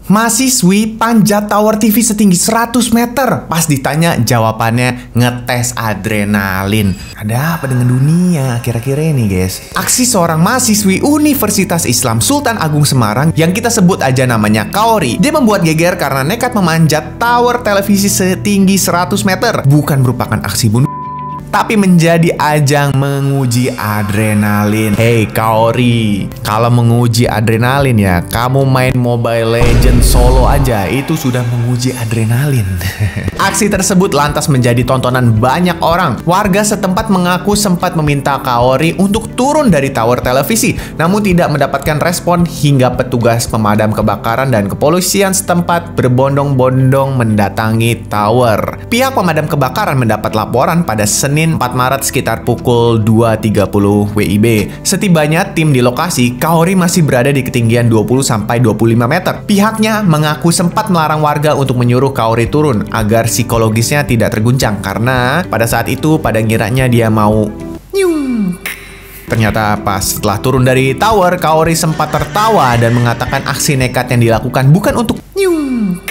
Mahasiswi panjat tower TV setinggi 100 meter. Pas ditanya jawabannya ngetes adrenalin. Ada apa dengan dunia kira-kira ini guys? Aksi seorang mahasiswi Universitas Islam Sultan Agung Semarang yang kita sebut aja namanya Kaori. Dia membuat geger karena nekat memanjat tower televisi setinggi 100 meter. Bukan merupakan aksi bunuh, tapi menjadi ajang menguji adrenalin. Hey Kaori, kalau menguji adrenalin ya, kamu main Mobile Legends solo aja itu sudah menguji adrenalin. Aksi tersebut lantas menjadi tontonan banyak orang. Warga setempat mengaku sempat meminta Kaori untuk turun dari tower televisi, namun tidak mendapatkan respon hingga petugas pemadam kebakaran dan kepolisian setempat berbondong-bondong mendatangi tower. Pihak pemadam kebakaran mendapat laporan pada Senin 4 Maret sekitar pukul 2.30 WIB. Setibanya tim di lokasi, Kaori masih berada di ketinggian 20-25 meter. Pihaknya mengaku sempat melarang warga untuk menyuruh Kaori turun agar psikologisnya tidak terguncang karena pada saat itu pada ngiranya dia mau nyung. Ternyata pas setelah turun dari tower, Kaori sempat tertawa dan mengatakan aksi nekat yang dilakukan bukan untuk nyung.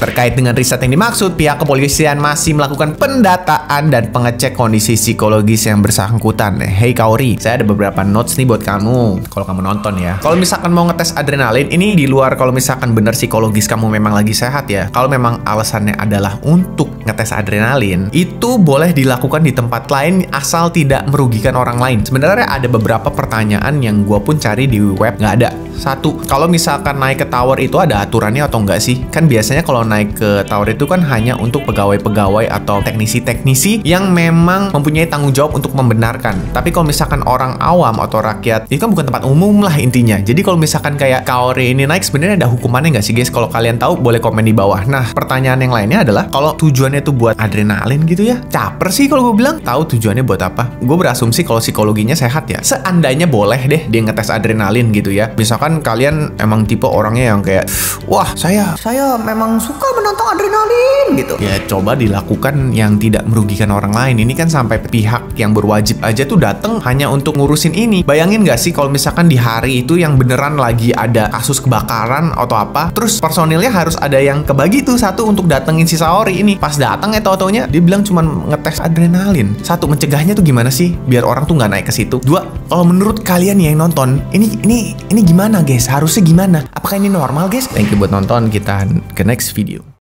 Terkait dengan riset yang dimaksud, pihak kepolisian masih melakukan pendataan dan pengecek kondisi psikologis yang bersangkutan. Hey Kaori, saya ada beberapa notes nih buat kamu kalau kamu nonton ya. Kalau misalkan mau ngetes adrenalin, ini di luar kalau misalkan bener psikologis kamu memang lagi sehat ya. Kalau memang alasannya adalah untuk ngetes adrenalin, itu boleh dilakukan di tempat lain asal tidak merugikan orang lain. Sebenarnya ada beberapa pertanyaan yang gue pun cari di web, nggak ada. Satu, kalau misalkan naik ke tower itu ada aturannya atau enggak sih? Kan biasanya kalau naik ke tower itu kan hanya untuk pegawai-pegawai atau teknisi-teknisi yang memang mempunyai tanggung jawab untuk membenarkan. Tapi kalau misalkan orang awam atau rakyat, itu kan bukan tempat umum lah intinya. Jadi kalau misalkan kayak Kaori ini naik, sebenarnya ada hukumannya nggak sih guys? Kalau kalian tahu boleh komen di bawah. Nah, pertanyaan yang lainnya adalah kalau tujuannya itu buat adrenalin gitu ya, caper sih kalau gue bilang. Tahu tujuannya buat apa? Gue berasumsi kalau psikologinya sehat ya. Seandainya boleh deh dia ngetes adrenalin gitu ya. Misalkan kalian emang tipe orangnya yang kayak, wah saya memang suka menonton adrenalin gitu. Ya coba dilakukan yang tidak merugikan orang lain. Ini kan sampai pihak yang berwajib aja tuh datang hanya untuk ngurusin ini. Bayangin gak sih kalau misalkan di hari itu yang beneran lagi ada kasus kebakaran atau apa, terus personilnya harus ada yang kebagi tuh, satu untuk datengin si Kaori ini. Pas datang tau-taunya dia bilang cuman ngetes adrenalin. Satu, mencegahnya tuh gimana sih biar orang tuh nggak naik ke situ. Dua, kalau menurut kalian yang nonton, ini gimana guys? Harusnya gimana? Apakah ini normal guys? Thank you buat nonton, kita ke next video.